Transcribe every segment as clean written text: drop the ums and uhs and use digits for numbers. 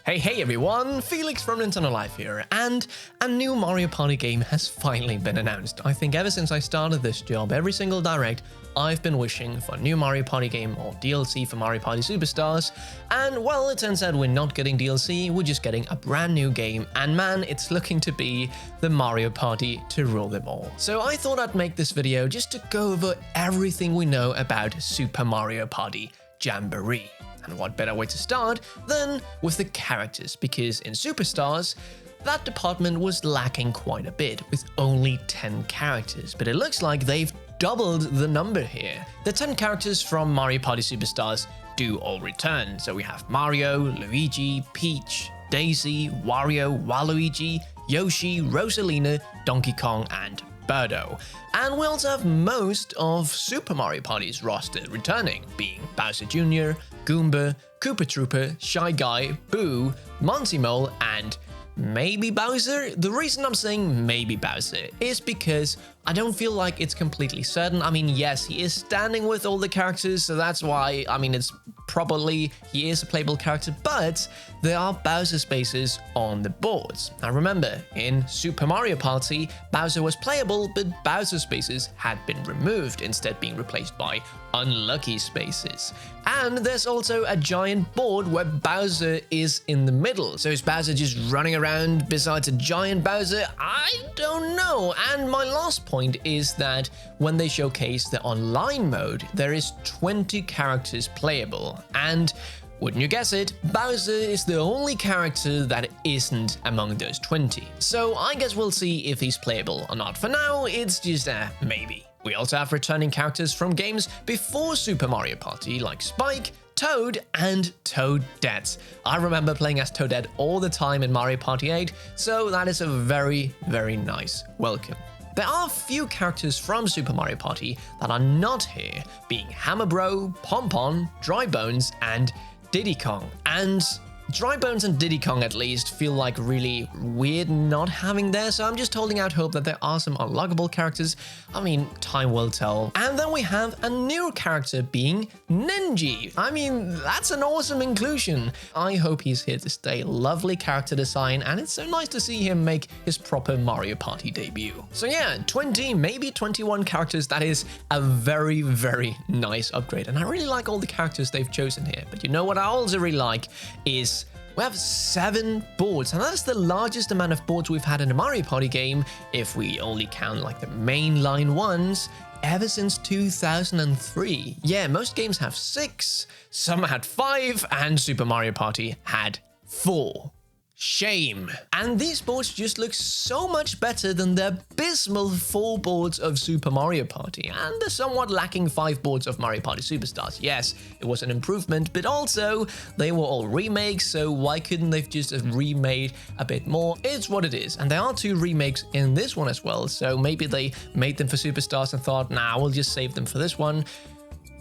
Hey everyone, Felix from Nintendo Life here, and a new Mario Party game has finally been announced. I think ever since I started this job, every single Direct, I've been wishing for a new Mario Party game or DLC for Mario Party Superstars, and well, it turns out we're not getting DLC, we're just getting a brand new game, and man, it's looking to be the Mario Party to rule them all. So I thought I'd make this video just to go over everything we know about Super Mario Party Jamboree. And what better way to start than with the characters, because in Superstars, that department was lacking quite a bit, with only 10 characters, but it looks like they've doubled the number here. The 10 characters from Mario Party Superstars do all return, so we have Mario, Luigi, Peach, Daisy, Wario, Waluigi, Yoshi, Rosalina, Donkey Kong, and Birdo. And we also have most of Super Mario Party's roster returning, being Bowser Jr., Goomba, Koopa Trooper, Shy Guy, Boo, Monty Mole, and maybe Bowser? The reason I'm saying maybe Bowser is because I don't feel like it's completely certain. I mean, yes, he is standing with all the characters, so that's why, I mean, it's probably he is a playable character, but there are Bowser spaces on the boards. Now remember, in Super Mario Party, Bowser was playable, but Bowser spaces had been removed, instead being replaced by unlucky spaces. And there's also a giant board where Bowser is in the middle. So is Bowser just running around besides a giant Bowser? I don't know. And my last point is that when they showcase the online mode, there is 20 characters playable. And wouldn't you guess it, Bowser is the only character that isn't among those 20. So I guess we'll see if he's playable or not. For now, it's just a maybe. We also have returning characters from games before Super Mario Party, like Spike, Toad, and Toadette. I remember playing as Toadette all the time in Mario Party 8, so that is a very, very nice welcome. There are a few characters from Super Mario Party that are not here, being Hammer Bro, Pompon, Dry Bones, and Diddy Kong. And Dry Bones and Diddy Kong at least feel like really weird not having there, so I'm just holding out hope that there are some unlockable characters. I mean, time will tell. And then we have a new character being Ninji. I mean, that's an awesome inclusion. I hope he's here to stay. Lovely character design, and it's so nice to see him make his proper Mario Party debut. So yeah, 20, maybe 21 characters. That is a very, very nice upgrade, and I really like all the characters they've chosen here. But you know what I also really like is we have 7 boards, and that's the largest amount of boards we've had in a Mario Party game, if we only count like the mainline ones, ever since 2003. Yeah, most games have 6, some had 5, and Super Mario Party had 4. Shame. And these boards just look so much better than the abysmal 4 boards of Super Mario Party and the somewhat lacking 5 boards of Mario Party Superstars. Yes, it was an improvement, but also they were all remakes, so why couldn't they just have remade a bit more? It's what it is. And there are 2 remakes in this one as well, so maybe they made them for Superstars and thought, nah, we'll just save them for this one.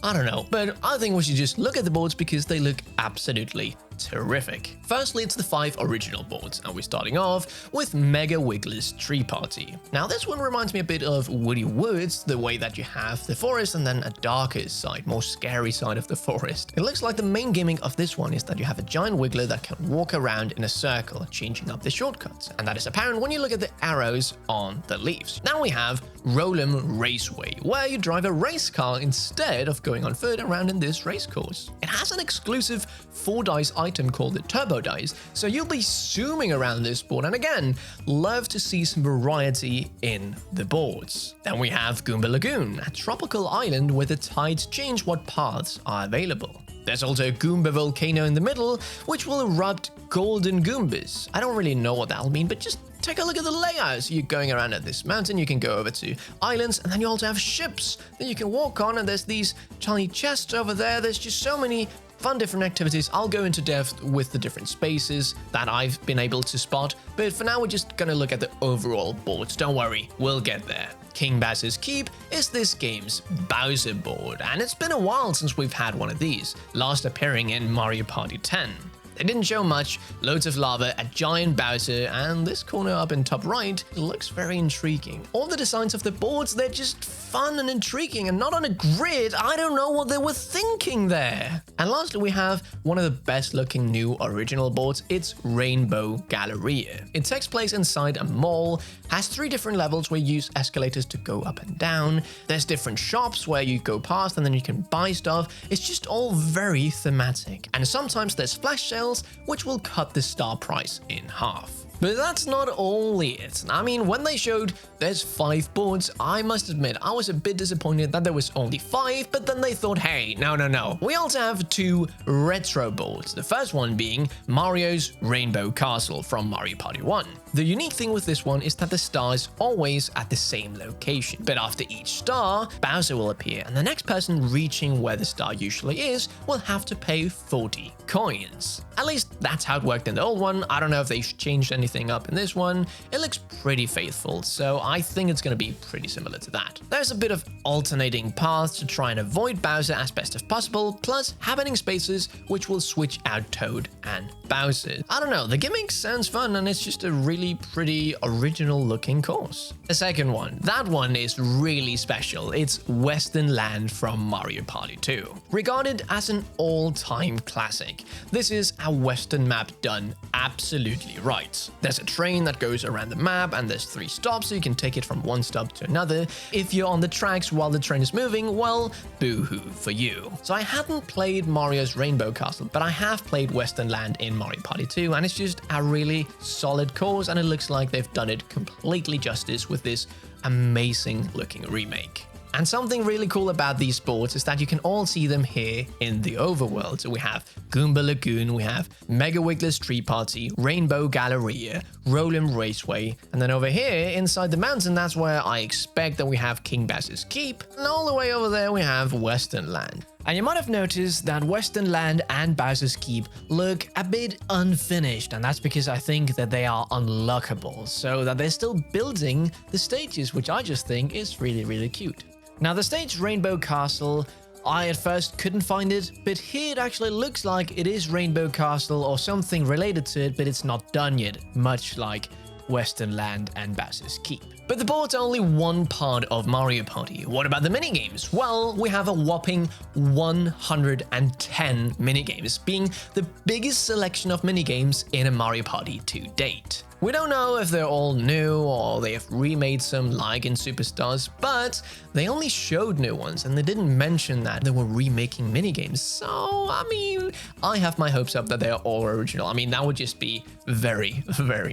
I don't know, but I think we should just look at the boards because they look absolutely terrific. Firstly, it's the 5 original boards, and we're starting off with Mega Wiggler's Tree Party. Now, this one reminds me a bit of Woody Woods, the way that you have the forest and then a darker side, more scary side of the forest. It looks like the main gimmick of this one is that you have a giant Wiggler that can walk around in a circle, changing up the shortcuts, and that is apparent when you look at the arrows on the leaves. Now we have Roll'em Raceway, where you drive a race car instead of going on foot around in this race course. It has an exclusive 4-dice item called the Turbo Dice, so you'll be zooming around this board, and again, love to see some variety in the boards. Then we have Goomba Lagoon, a tropical island where the tides change what paths are available. There's also a Goomba Volcano in the middle, which will erupt golden Goombas. I don't really know what that'll mean, but just take a look at the layouts. You're going around at this mountain, you can go over to islands, and then you also have ships that you can walk on, and there's these tiny chests over there. There's just so many fun different activities. I'll go into depth with the different spaces that I've been able to spot, but for now we're just gonna look at the overall boards. Don't worry, we'll get there. King Bowser's Keep is this game's Bowser board, and it's been a while since we've had one of these, last appearing in Mario Party 10. They didn't show much, loads of lava, a giant Bowser, and this corner up in top right looks very intriguing. All the designs of the boards, they're just fun and intriguing and not on a grid. I don't know what they were thinking there. And lastly, we have one of the best looking new original boards. It's Rainbow Gallery. It takes place inside a mall, has 3 different levels where you use escalators to go up and down. There's different shops where you go past and then you can buy stuff. It's just all very thematic. And sometimes there's flash sales, which will cut the star price in half. But that's not only it. I mean, when they showed there's 5 boards, I must admit I was a bit disappointed that there was only 5, but then they thought, hey, no. We also have 2 retro boards. The first one being Mario's Rainbow Castle from Mario Party 1. The unique thing with this one is that the star is always at the same location. But after each star, Bowser will appear, and the next person reaching where the star usually is will have to pay 40 coins. At least that's how it worked in the old one. I don't know if they changed anything up in this one. It looks pretty faithful, so I think it's going to be pretty similar to that. There's a bit of alternating paths to try and avoid Bowser as best as possible, plus happening spaces which will switch out Toad and Bowser. I don't know, the gimmick sounds fun and it's just a really pretty original looking course. The second one, that one is really special. It's Western Land from Mario Party 2. Regarded as an all-time classic, this is a Western map done absolutely right. There's a train that goes around the map and there's 3 stops, so you can take it from one stop to another. If you're on the tracks while the train is moving, well, boo-hoo for you. So I hadn't played Mario's Rainbow Castle, but I have played Western Land in Mario Party 2, and it's just a really solid course, and it looks like they've done it completely justice with this amazing looking remake. And something really cool about these boards is that you can all see them here in the overworld. So we have Goomba Lagoon, we have Mega Wiggler's Tree Party, Rainbow Galleria, Roland Raceway, and then over here inside the mountain, that's where I expect that we have King Bass's Keep, and all the way over there we have Western Land. And you might have noticed that Western Land and Bowser's Keep look a bit unfinished, and that's because I think that they are unlockable, so that they're still building the stages, which I just think is really cute. Now the stage Rainbow Castle, I at first couldn't find it, but here it actually looks like it is Rainbow Castle or something related to it, but it's not done yet, much like Western Land and Bowser's Keep. But the board's only one part of Mario Party. What about the minigames? Well, we have a whopping 110 minigames, being the biggest selection of minigames in a Mario Party to date. We don't know if they're all new or they have remade some like in Superstars, but they only showed new ones and they didn't mention that they were remaking minigames. So, I mean, I have my hopes up that they are all original. I mean, that would just be very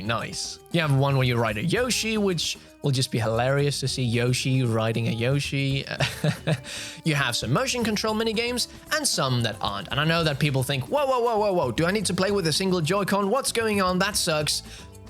nice. You have one where you ride a Yoshi, which will just be hilarious to see Yoshi riding a Yoshi. You have some motion control minigames and some that aren't. And I know that people think, whoa, do I need to play with a single Joy-Con? What's going on? That sucks.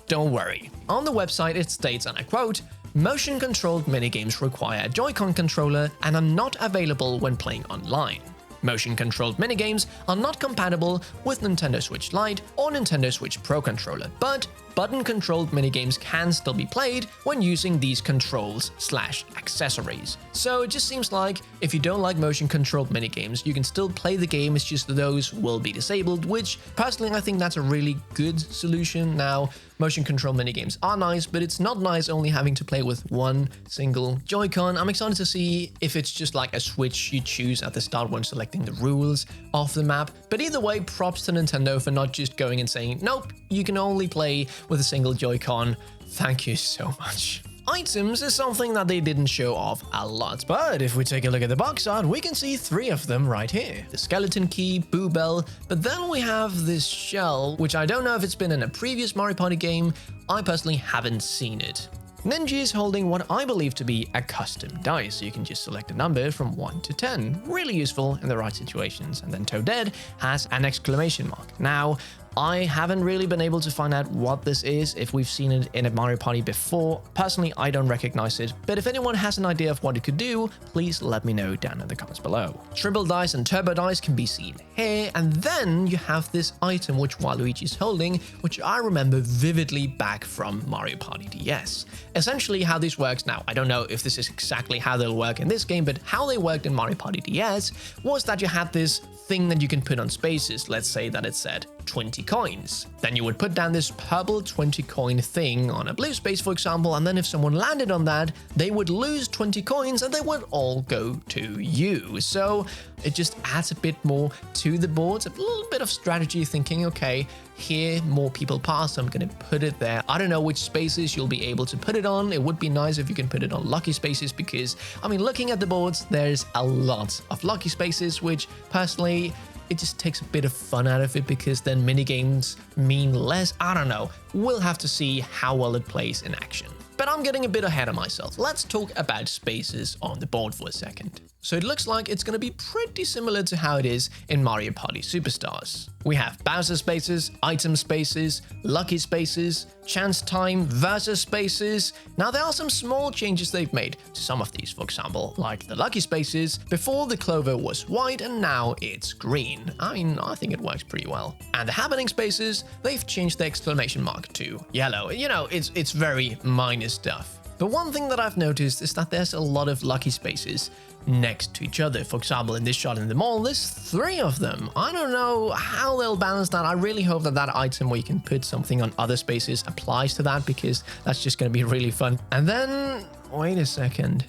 Don't worry. On the website it states, and I quote, "Motion-controlled minigames require a Joy-Con controller and are not available when playing online. Motion-controlled minigames are not compatible with Nintendo Switch Lite or Nintendo Switch Pro controller, but button-controlled minigames can still be played when using these controls/accessories. So it just seems like if you don't like motion-controlled minigames, you can still play the game, it's just those will be disabled, which personally I think that's a really good solution. Now, motion-controlled minigames are nice, but it's not nice only having to play with one single Joy-Con. I'm excited to see if it's just like a switch you choose at the start when selecting the rules of the map. But either way, props to Nintendo for not just going and saying, nope, you can only play with a single Joy-Con. Thank you so much. Items is something that they didn't show off a lot, but if we take a look at the box art, we can see 3 of them right here. The skeleton key, Boo Bell, but then we have this shell, which I don't know if it's been in a previous Mario Party game. I personally haven't seen it. Ninja is holding what I believe to be a custom dice, so you can just select a number from 1 to 10. Really useful in the right situations. And then Toadette has an exclamation mark. Now, I haven't really been able to find out what this is, if we've seen it in a Mario Party before. Personally, I don't recognize it, but if anyone has an idea of what it could do, please let me know down in the comments below. Triple dice and turbo dice can be seen here, and then you have this item which Waluigi's holding, which I remember vividly back from Mario Party DS. Essentially how this works now, I don't know if this is exactly how they'll work in this game, but how they worked in Mario Party DS was that you had this thing that you can put on spaces. Let's say that it said 20 coins. Then you would put down this purple 20 coin thing on a blue space, for example, and then if someone landed on that, they would lose 20 coins and they would all go to you. So it just adds a bit more to the board, a little bit of strategy thinking, okay, here more people pass, so I'm going to put it there. I don't know which spaces you'll be able to put it on. It would be nice if you can put it on lucky spaces because, I mean, looking at the boards, there's a lot of lucky spaces, which personally, it just takes a bit of fun out of it because then minigames mean less. I don't know. We'll have to see how well it plays in action. But I'm getting a bit ahead of myself. Let's talk about spaces on the board for a second. So it looks like it's going to be pretty similar to how it is in Mario Party Superstars. We have Bowser spaces, item spaces, lucky spaces, chance time versus spaces. Now there are some small changes they've made to some of these, for example, like the lucky spaces. Before the clover was white and now it's green. I mean, I think it works pretty well. And the happening spaces, they've changed the exclamation mark to yellow. You know, it's very minor stuff. But one thing that I've noticed is that there's a lot of lucky spaces next to each other. For example, in this shot in the mall, there's 3 of them. I don't know how they'll balance that. I really hope that that item where you can put something on other spaces applies to that because that's just going to be really fun. And then, wait a second.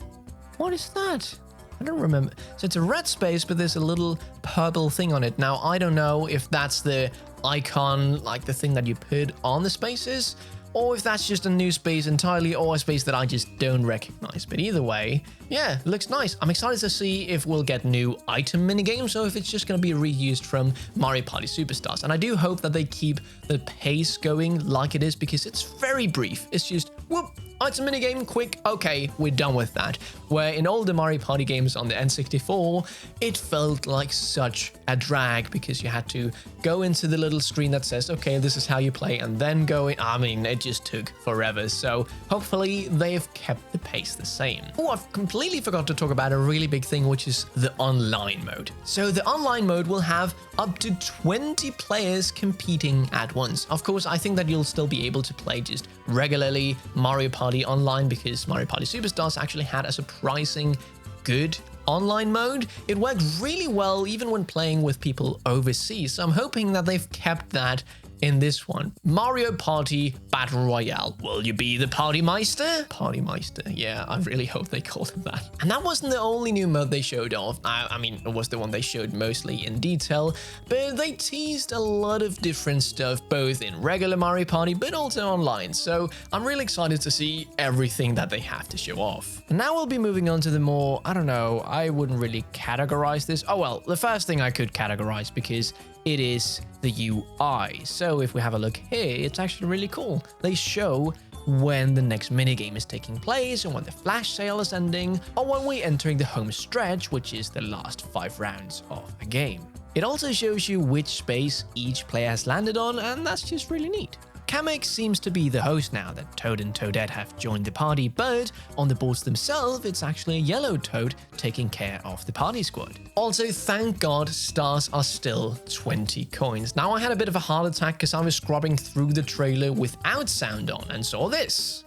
What is that? I don't remember. So it's a red space, but there's a little purple thing on it. Now, I don't know if that's the icon, like the thing that you put on the spaces, or if that's just a new space entirely, or a space that I just don't recognize. But either way, yeah, it looks nice. I'm excited to see if we'll get new item minigames, or if it's just going to be reused from Mario Party Superstars. And I do hope that they keep the pace going like it is, because it's very brief. It's just, whoop, item minigame, quick, okay, we're done with that. Where in older Mario Party games on the N64, it felt like such a drag, because you had to go into the little screen that says, okay, this is how you play, and then go in. I mean, it just took forever. So hopefully they've kept the pace the same. Oh, I've completely forgot to talk about a really big thing, which is the online mode. So the online mode will have up to 20 players competing at once. Of course, I think that you'll still be able to play just regularly Mario Party online, because Mario Party Superstars actually had a surprising good online mode. It worked really well even when playing with people overseas. So I'm hoping that they've kept that in this one. Mario Party Battle Royale. Will you be the Party Meister? Party Meister. Yeah, I really hope they called it that. And that wasn't the only new mode they showed off. I mean, it was the one they showed mostly in detail, but they teased a lot of different stuff, both in regular Mario Party, but also online. So I'm really excited to see everything that they have to show off. And now we'll be moving on to the more, I don't know, I wouldn't really categorize this. Oh, well, the first thing I could categorize, because it is the UI. So if we have a look here, it's actually really cool. They show when the next minigame is taking place, and when the flash sale is ending, or when we're entering the home stretch, which is the last 5 rounds of a game. It also shows you which space each player has landed on, and that's just really neat. Kamek seems to be the host now that Toad and Toadette have joined the party, but on the boards themselves, it's actually a yellow Toad taking care of the party squad. Also, thank God, stars are still 20 coins. Now, I had a bit of a heart attack because I was scrubbing through the trailer without sound on and saw this.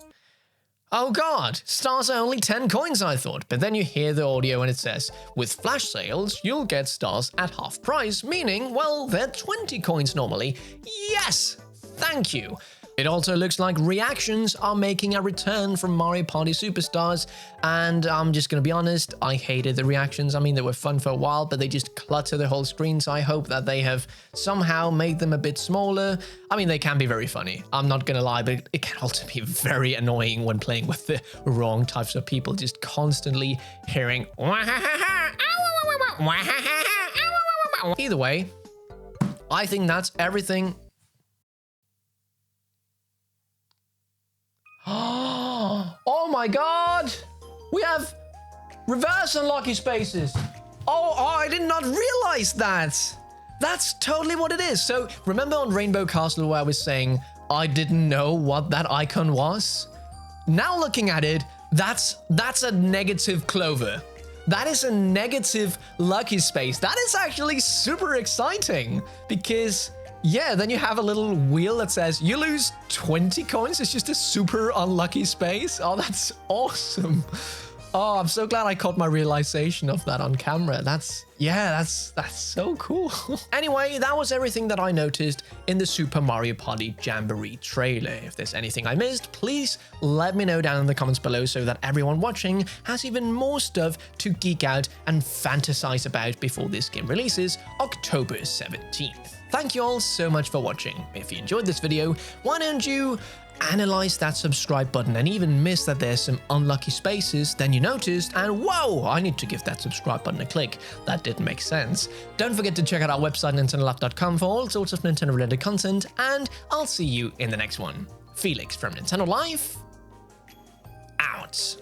Oh God, stars are only 10 coins, I thought. But then you hear the audio and it says, with flash sales, you'll get stars at half price, meaning, well, they're 20 coins normally. Yes! Thank you. It also looks like reactions are making a return from Mario Party Superstars, and I'm just gonna be honest, I hated the reactions. I mean, they were fun for a while, but they just clutter the whole screen, so I hope that they have somehow made them a bit smaller. I mean, they can be very funny, I'm not gonna lie, but it can also be very annoying when playing with the wrong types of people, just constantly hearing either way, I think that's everything. Oh my God! We have reverse unlucky spaces. Oh, I did not realize that. That's totally what it is. So remember on Rainbow Castle where I was saying I didn't know what that icon was? Now looking at it, that's a negative clover. That is a negative lucky space. That is actually super exciting because yeah, then you have a little wheel that says you lose 20 coins. It's just a super unlucky space. Oh, that's awesome. Oh, I'm so glad I caught my realization of that on camera. That's so cool. Anyway, that was everything that I noticed in the Super Mario Party Jamboree trailer. If there's anything I missed, please let me know down in the comments below so that everyone watching has even more stuff to geek out and fantasize about before this game releases October 17th. Thank you all so much for watching. If you enjoyed this video, why don't you analyze that subscribe button and even miss that there's some unlucky spaces then you noticed and whoa, I need to give that subscribe button a click. That didn't make sense. Don't forget to check out our website nintendolife.com for all sorts of Nintendo related content, and I'll see you in the next one. Felix from Nintendo Life, out.